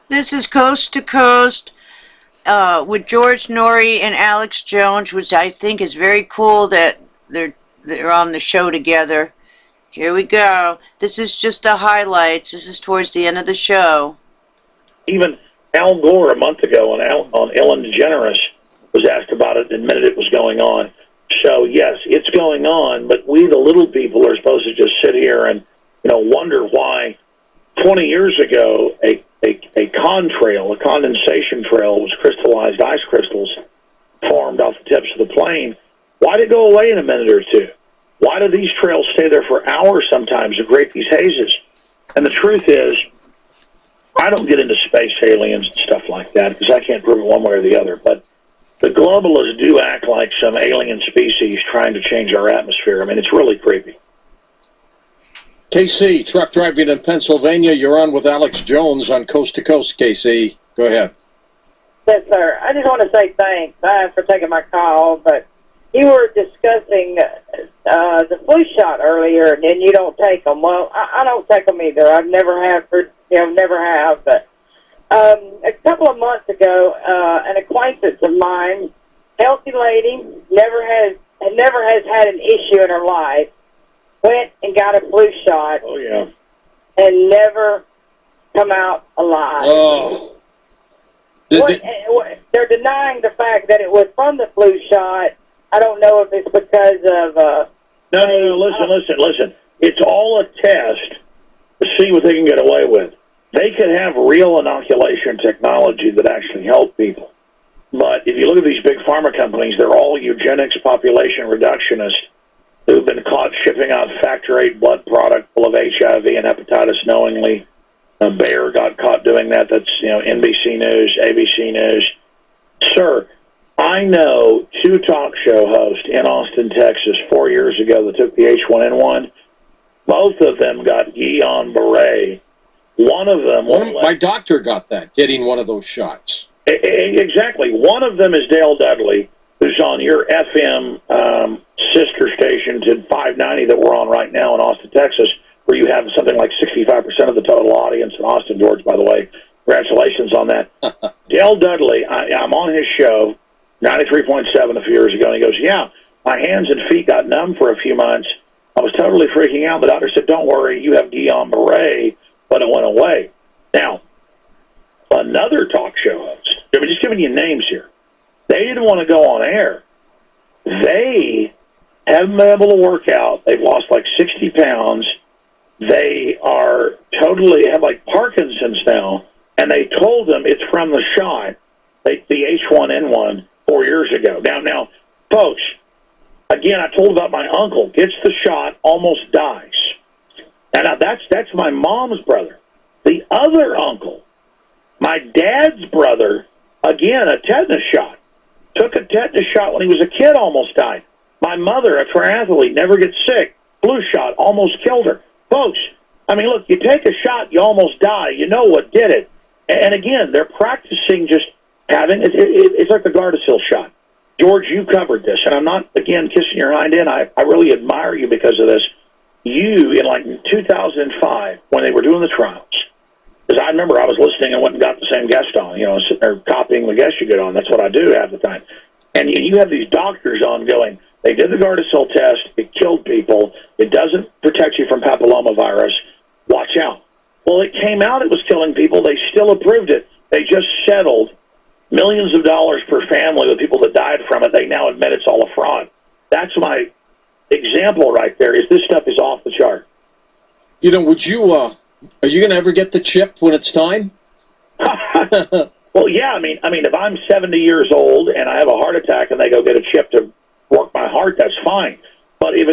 This is Coast to Coast with George Norrie and Alex Jones, which I think is very cool that they're on the show together. Here we go. This is just the highlights. This is towards the end of the show. Even Al Gore a month ago on Ellen DeGeneres was asked about it and admitted it was going on. So yes, it's going on, but we the little people are supposed to just sit here and wonder why 20 years ago a contrail, a condensation trail, was crystallized ice crystals formed off the tips of the plane. Why did it go away in a minute or two? Why do these trails stay there for hours sometimes to create these hazes? And the truth is, I don't get into space aliens and stuff like that because I can't prove it one way or the other. But the globalists do act like some alien species trying to change our atmosphere. I mean, it's really creepy. KC, truck driving in Pennsylvania. You're on with Alex Jones on Coast to Coast, KC. Go ahead. Yes, sir. I just want to say thanks for taking my call, but you were discussing the flu shot earlier, and you don't take them. Well, I don't take them either. I've never have, never have. But a couple of months ago, an acquaintance of mine, healthy lady, never has had an issue in her life, went and got a flu shot. Oh yeah. And never come out alive. Oh. They're denying the fact that it was from the flu shot. I don't know if it's because of... No, listen. It's all a test to see what they can get away with. They could have real inoculation technology that actually help people. But if you look at these big pharma companies, they're all eugenics, population reductionists who've been caught shipping out factor-8 blood product full of HIV and hepatitis knowingly. Bayer got caught doing that. That's, NBC News, ABC News. Sir, I know two talk show hosts in Austin, Texas 4 years ago that took the H1N1. Both of them got Guillain-Barré. One of them... My doctor got that, getting one of those shots. Exactly. One of them is Dale Dudley, who's on your FM sister station to 590 that we're on right now in Austin, Texas, where you have something like 65% of the total audience in Austin, George, by the way. Congratulations on that. Dale Dudley, I'm on his show, 93.7 a few years ago, and he goes, yeah, my hands and feet got numb for a few months. I was totally freaking out. The doctor said, don't worry, you have Guillain-Barré, but it went away. Now, another talk show host, I'm just giving you names here, they didn't want to go on air. They haven't been able to work out. They've lost like 60 pounds. They are totally have like Parkinson's now, and they told them it's from the shot, the H1N1 4 years ago. Now, folks, again, I told about my uncle gets the shot, almost dies. And now that's my mom's brother. The other uncle, my dad's brother, again, a tetanus shot. Took a tetanus shot when he was a kid, almost died. My mother, a triathlete, never gets sick. Flu shot, almost killed her. Folks, I mean, look, you take a shot, you almost die. You know what did it. And again, they're practicing just having, it's like the Gardasil shot. George, you covered this, and I'm not, again, kissing your hind end. I really admire you because of this. You, in like 2005, when they were doing the trials, because I remember I was listening and went and got the same guest on, sitting there copying the guest you get on. That's what I do half the time. And you have these doctors on going, they did the Gardasil test, it killed people, it doesn't protect you from papillomavirus, watch out. Well, it came out it was killing people, they still approved it. They just settled millions of dollars per family with people that died from it. They now admit it's all a fraud. That's my example right there, is this stuff is off the chart. Would you, are you going to ever get the chip when it's time? Well, yeah, I mean, if I'm 70 years old and I have a heart attack and they go get a chip to work my heart, that's fine. But if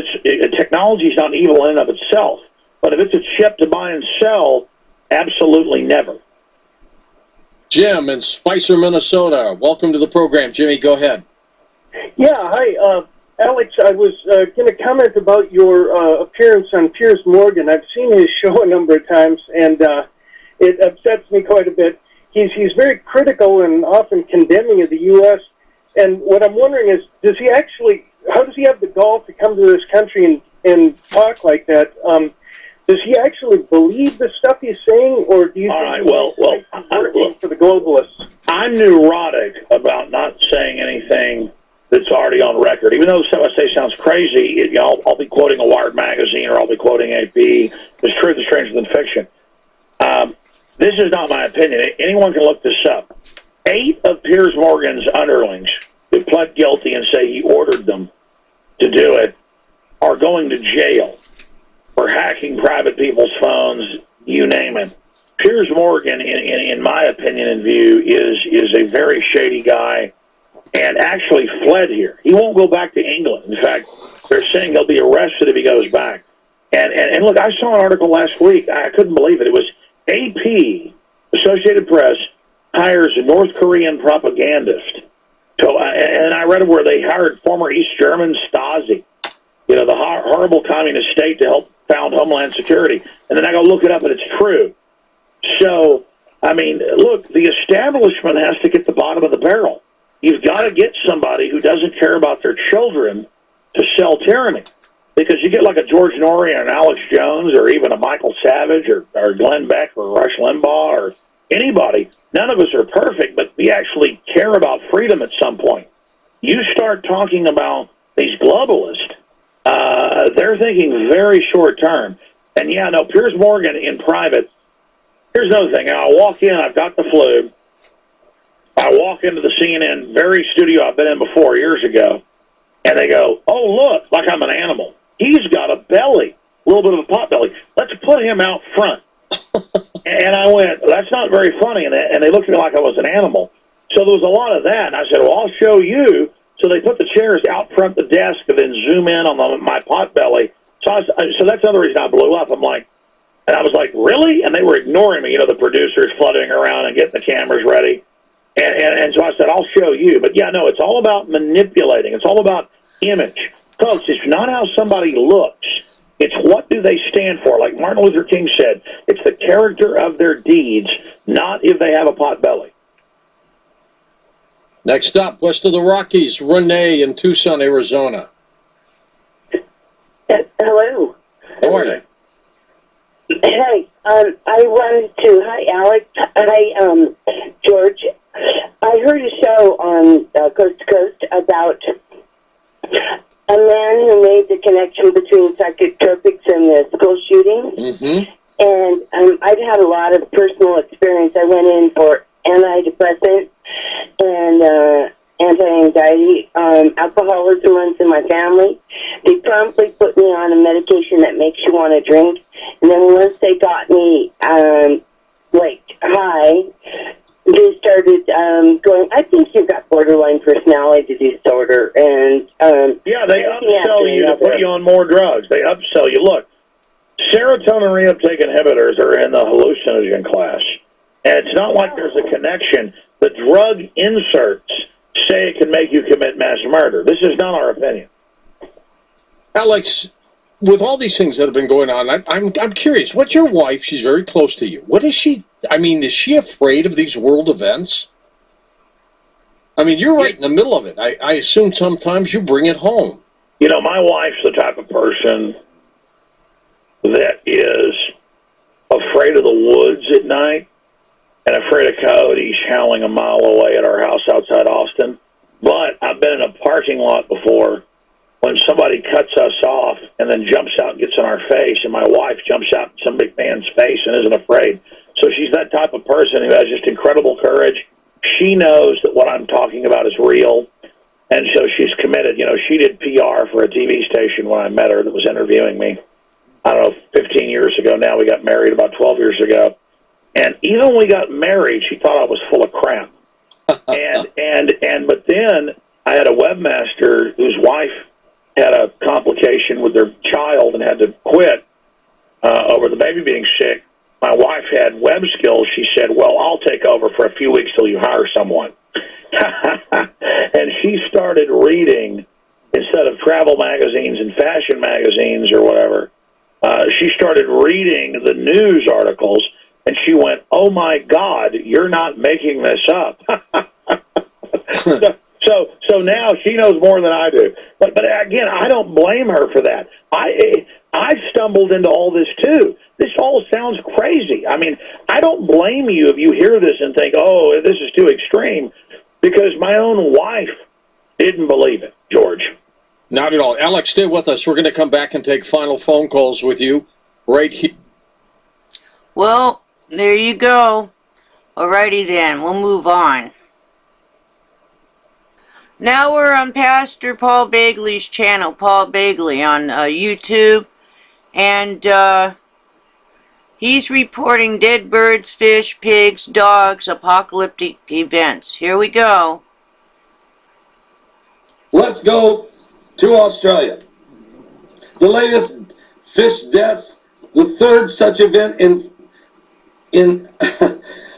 technology is not evil in and of itself, but if it's a chip to buy and sell, absolutely never. Jim in Spicer, Minnesota. Welcome to the program, Jimmy. Go ahead. Yeah, hi, Alex. I was going to comment about your appearance on Piers Morgan. I've seen his show a number of times, and it upsets me quite a bit. He's very critical and often condemning of the U.S., and what I'm wondering is, how does he have the gall to come to this country and talk like that? Does he actually believe the stuff he's saying, or do you All think... right, well, globalists. I'm neurotic about not saying anything that's already on record. Even though some I say sounds crazy, I'll be quoting a Wired magazine or I'll be quoting AP. There's truth is stranger than fiction. This is not my opinion. Anyone can look this up. 8 of Piers Morgan's underlings who pled guilty and say he ordered them to do it are going to jail for hacking private people's phones, you name it. Piers Morgan, in my opinion and view, is a very shady guy and actually fled here. He won't go back to England. In fact, they're saying he'll be arrested if he goes back. And look, I saw an article last week. I couldn't believe it. It was AP, Associated Press, hires a North Korean propagandist. So, and I read where they hired former East German Stasi, the horrible communist state, to help found Homeland Security. And then I go look it up, and it's true. So, I mean, look, the establishment has to get the bottom of the barrel. You've got to get somebody who doesn't care about their children to sell tyranny. Because you get like a George Norrie or an Alex Jones or even a Michael Savage or Glenn Beck or Rush Limbaugh or anybody. None of us are perfect, but we actually care about freedom at some point. You start talking about these globalists, they're thinking very short term. And yeah, no, Piers Morgan in private, here's another thing. I walk in, I've got the flu. I walk into the CNN very studio I've been in before years ago, and they go, oh, look, like I'm an animal. He's got a belly, a little bit of a pot belly. Let's put him out front. And I went, that's not very funny. And they looked at me like I was an animal. So there was a lot of that. And I said, well, I'll show you. So they put the chairs out front the desk and then zoom in on my pot belly. So that's another reason I blew up. And I was like, really? And they were ignoring me, the producers fluttering around and getting the cameras ready. And so I said, I'll show you. But yeah, no, it's all about manipulating. It's all about image. Folks, it's not how somebody looks. It's what do they stand for. Like Martin Luther King said, it's the character of their deeds, not if they have a pot belly. Next up, west of the Rockies, Renee in Tucson, Arizona. Hello. How are you? Hey, I wanted to, hi Alex, hi George. I heard a show on Coast to Coast about a man who made the connection between psychotropics and the school shooting. Mm-hmm. And I'd had a lot of personal experience. I went in for antidepressant and anti-anxiety. Alcoholism runs in my family. They promptly put me on a medication that makes you want to drink. And then once they got me, high, they started going, I think you've got borderline personality disorder. And yeah, they upsell you to put you on more drugs. They upsell you. Look, serotonin reuptake inhibitors are in the hallucinogen class. And it's not like there's a connection. The drug inserts say it can make you commit mass murder. This is not our opinion. Alex, with all these things that have been going on, I'm curious. What's your wife? She's very close to you. What is she? I mean, is she afraid of these world events? I mean, you're right in the middle of it. I assume sometimes you bring it home. My wife's the type of person that is afraid of the woods at night and afraid of coyotes howling a mile away at our house outside Austin. But I've been in a parking lot before when somebody cuts us off and then jumps out and gets in our face, and my wife jumps out in some big man's face and isn't afraid. So she's that type of person who has just incredible courage. She knows that what I'm talking about is real, and so she's committed. She did PR for a TV station when I met her that was interviewing me, I don't know, 15 years ago now. We got married about 12 years ago. And even when we got married, she thought I was full of crap. But then I had a webmaster whose wife had a complication with their child and had to quit over the baby being sick. My wife had web skills. She said, well, I'll take over for a few weeks till you hire someone. And she started reading, instead of travel magazines and fashion magazines or whatever, she started reading the news articles, and she went, oh, my God, you're not making this up. So now she knows more than I do. But again, I don't blame her for that. I've stumbled into all this too. This all sounds crazy. I mean, I don't blame you if you hear this and think, oh, this is too extreme, because my own wife didn't believe it, George. Not at all. Alex, stay with us. We're going to come back and take final phone calls with you right here. Well, there you go. Alrighty then, we'll move on. Now we're on Pastor Paul Begley's channel, Paul Begley, on YouTube. And he's reporting dead birds, fish, pigs, dogs, apocalyptic events. Here we go. Let's go to Australia. The latest fish deaths, the third such event in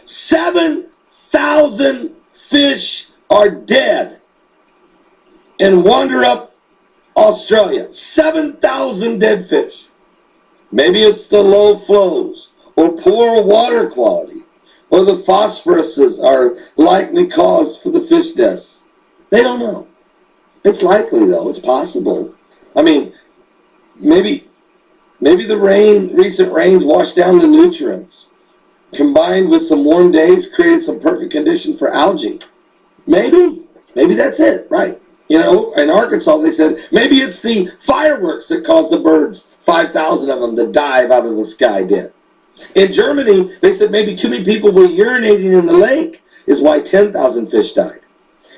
7,000 fish are dead in Wanderup, Australia. 7,000 dead fish. Maybe it's the low flows or poor water quality, or the phosphoruses are likely cause for the fish deaths. They don't know. It's likely, though. It's possible. I mean, maybe the recent rains washed down the nutrients, combined with some warm days, created some perfect condition for algae. Maybe that's it, right? You know, in Arkansas, they said maybe it's the fireworks that caused the birds, 5,000 of them, to dive out of the sky dead. In Germany, they said maybe too many people were urinating in the lake is why 10,000 fish died.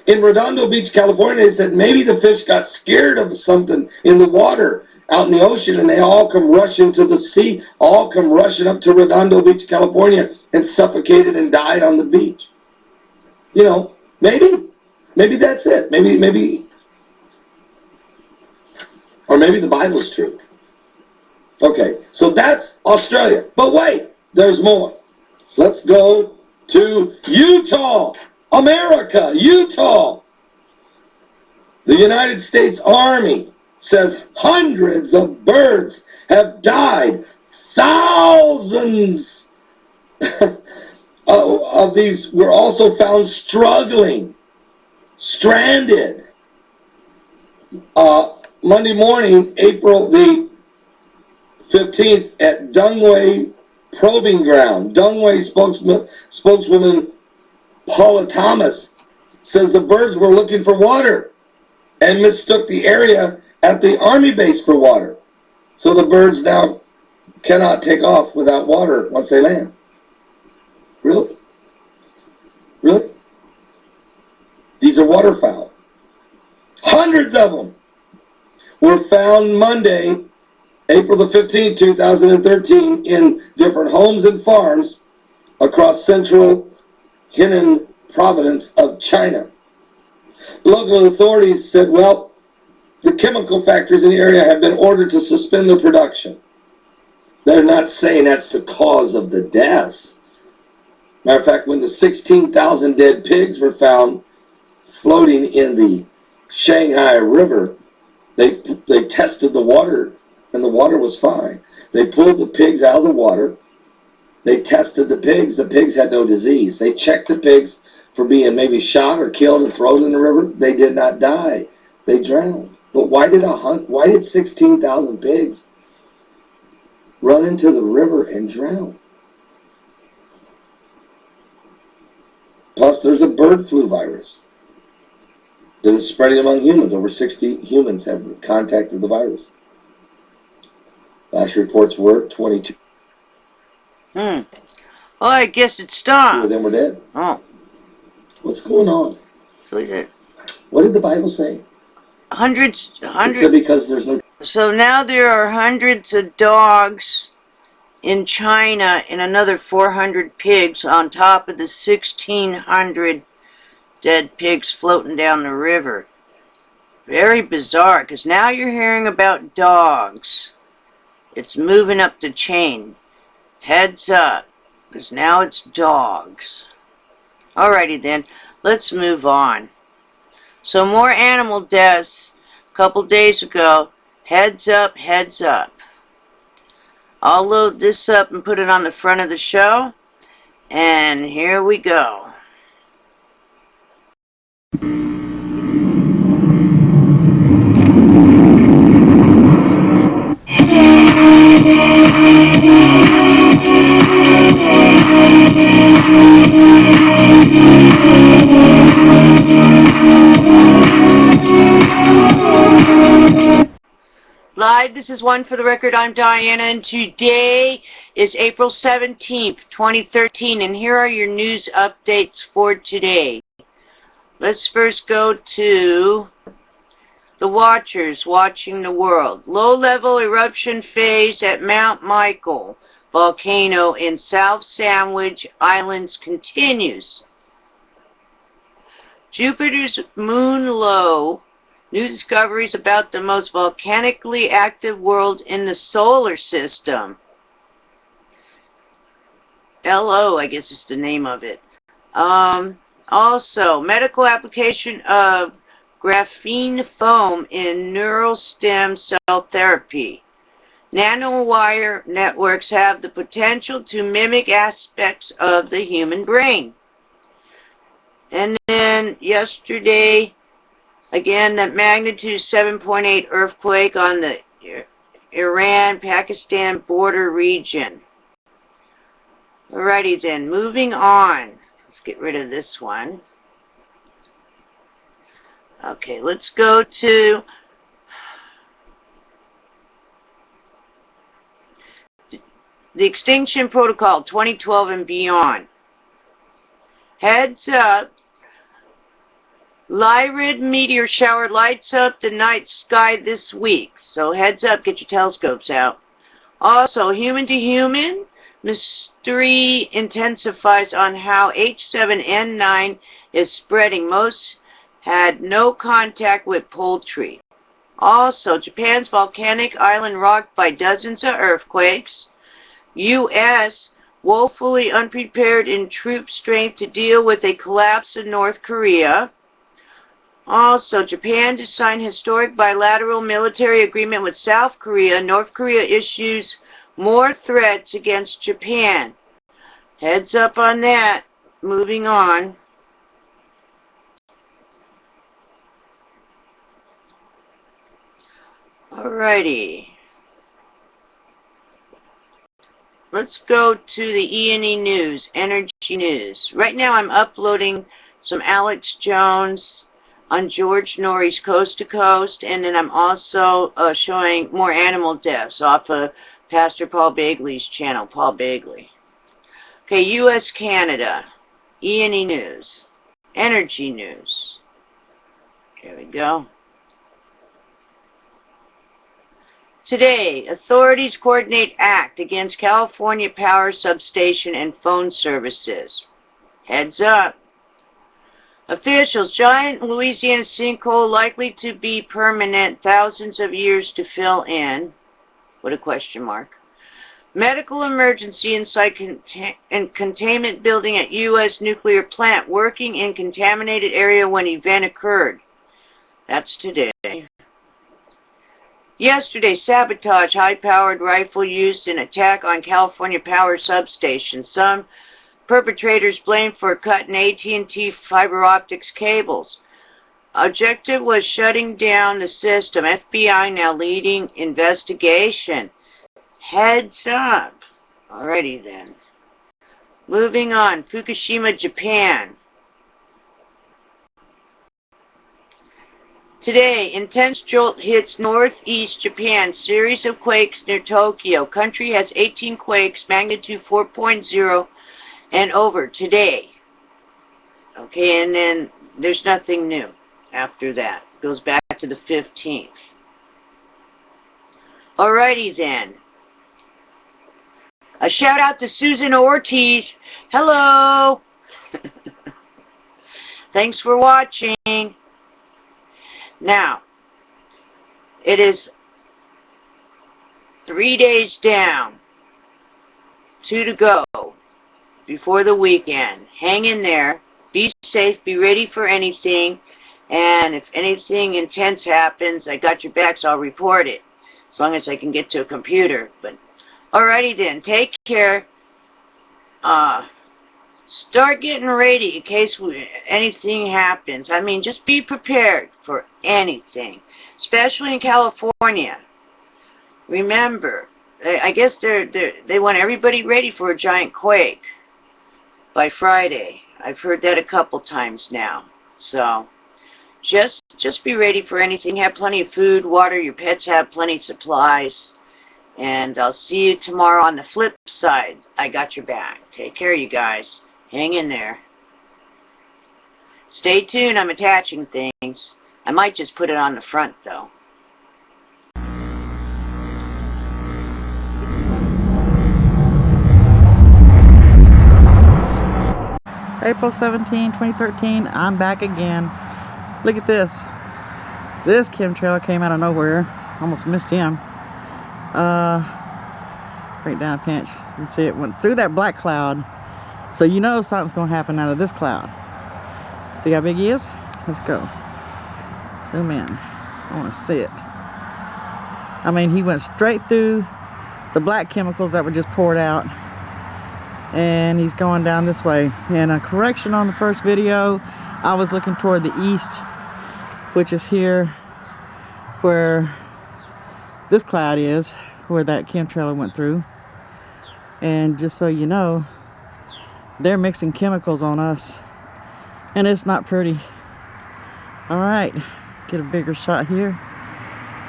In Redondo Beach, California, they said maybe the fish got scared of something in the water out in the ocean, and they all come rushing to the sea, all come rushing up to Redondo Beach, California, and suffocated and died on the beach. You know, maybe that's it. Or maybe the Bible's true. Okay, so that's Australia. But wait, there's more. Let's go to Utah, America, Utah. The United States Army says hundreds of birds have died. Thousands of these were also found struggling, stranded. Monday morning, April the 15th, at Dungway Probing Ground, Dungway spokeswoman Paula Thomas says the birds were looking for water and mistook the area at the Army base for water. So the birds now cannot take off without water once they land. Really? Really? These are waterfowl. Hundreds of them were found Monday, April the 15th, 2013, in different homes and farms across central Henan province of China. Local authorities said, well, the chemical factories in the area have been ordered to suspend their production. They're not saying that's the cause of the deaths. Matter of fact, when the 16,000 dead pigs were found floating in the Shanghai River, they tested the water, and the water was fine. They pulled the pigs out of the water. They tested the pigs. The pigs had no disease. They checked the pigs for being maybe shot or killed and thrown in the river. They did not die. They drowned. But why did 16,000 pigs run into the river and drown? Plus, there's a bird flu virus that is spreading among humans. Over 60 humans have contacted the virus. Last reports were 22. Oh, I guess it stopped. 2 of them were dead. Oh. What's going on? So is it What did the Bible say? hundreds? It said because there's no... So now there are hundreds of dogs in China and another 400 pigs on top of the 1,600 dead pigs floating down the river. Very bizarre, because now you're hearing about dogs. It's moving up the chain. Heads up, because now it's dogs. Alrighty then, let's move on. So more animal deaths a couple days ago. Heads up, heads up. I'll load this up and put it on the front of the show. And here we go. this is One for the Record. I'm Diana, and today is April 17th, 2013, and here are your news updates for today. Let's first go to the Watchers watching the world. Low-level eruption phase at Mount Michael volcano in South Sandwich Islands continues. Jupiter's moon low. New discoveries about the most volcanically active world in the solar system. LO, I guess is the name of it. Also, medical application of graphene foam in neural stem cell therapy. Nanowire networks have the potential to mimic aspects of the human brain. And then yesterday, again, that magnitude 7.8 earthquake on the Iran-Pakistan border region. Alrighty then, moving on. Let's get rid of this one. Okay, let's go to the Extinction Protocol 2012 and beyond. Heads up. Lyrid meteor shower lights up the night sky this week. So heads up, get your telescopes out. Also, human-to-human mystery intensifies on how H7N9 is spreading. Most had no contact with poultry. Also, Japan's volcanic island rocked by dozens of earthquakes. U.S. woefully unprepared in troop strength to deal with a collapse in North Korea. Also, Japan to sign historic bilateral military agreement with South Korea. North Korea issues more threats against Japan. Heads up on that. Moving on. Alrighty. Let's go to the E&E News, Energy News. Right now I'm uploading some Alex Jones on George Norrie's Coast to Coast, and then I'm also showing more animal deaths off of Pastor Paul Begley's channel, Paul Begley. Okay, U.S. Canada, E&E News, Energy News. Here we go. Today, authorities coordinate act against California power substation and phone services. Heads up. Officials, giant Louisiana sinkhole likely to be permanent, thousands of years to fill in. What a question mark. Medical emergency inside containment building at U.S. nuclear plant, working in contaminated area when event occurred. That's today. Yesterday, sabotage, high-powered rifle used in attack on California power substation. Some perpetrators blamed for cutting AT&T fiber optics cables. Objective was shutting down the system. FBI now leading investigation. Heads up. Alrighty then. Moving on. Fukushima, Japan. Today, intense jolt hits northeast Japan. Series of quakes near Tokyo. Country has 18 quakes, magnitude 4.0 and over today. Okay, and then there's nothing new after that. It goes back to the 15th. Alrighty then. A shout out to Susan Ortiz. Hello. Thanks for watching. Now, it is 3 days down, 2 to go before the weekend. Hang in there, be safe, be ready for anything, and if anything intense happens, I got your back, so I'll report it, as long as I can get to a computer. But alrighty then, take care. Start getting ready in case anything happens. I mean, just be prepared for anything, especially in California. Remember, I guess they want everybody ready for a giant quake by Friday. I've heard that a couple times now. So just be ready for anything. Have plenty of food, water. Your pets have plenty of supplies. And I'll see you tomorrow on the flip side. I got your back. Take care, you guys. Hang in there. Stay tuned. I'm attaching things. I might just put it on the front, though. April 17, 2013, I'm back again. Look at this. This chemtrailer came out of nowhere. Almost missed him. Right down a pinch. You can see it went through that black cloud. So you know something's going to happen out of this cloud. See how big he is? Let's go. Zoom in. I want to see it. I mean, he went straight through the black chemicals that were just poured out. And he's going down this way. And a correction on the first video, I was looking toward the east, which is here where this cloud is, where that chemtrailer went through. And just so you know, they're mixing chemicals on us, and it's not pretty. All right, get a bigger shot here.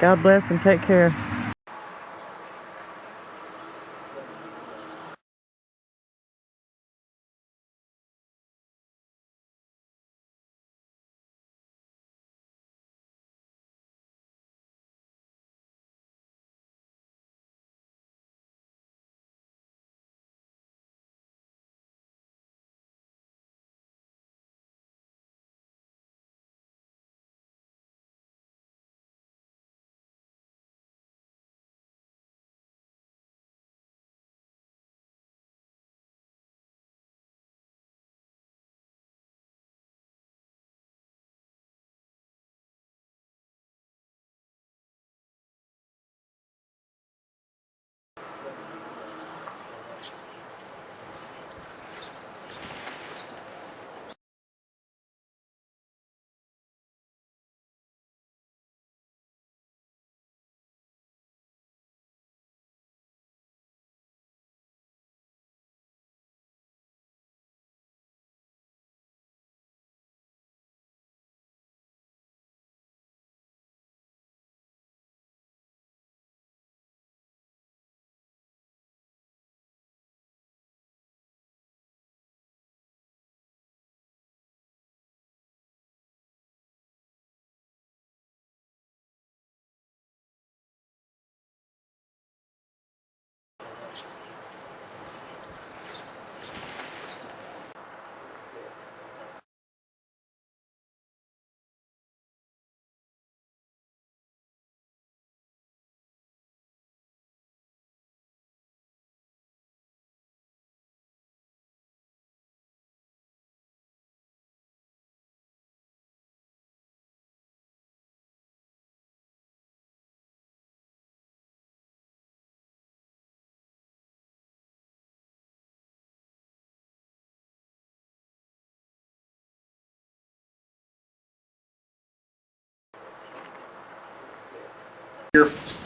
God bless and take care.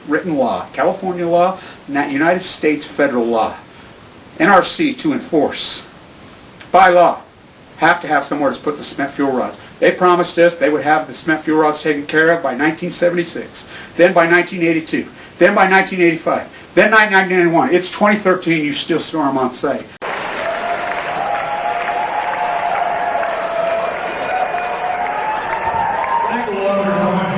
Written law, California law, United States federal law, NRC to enforce. By law, have to have somewhere to put the spent fuel rods. They promised us they would have the spent fuel rods taken care of by 1976, then by 1982, then by 1985, then 1991. It's 2013, you still store them on site. Thanks a lot for coming.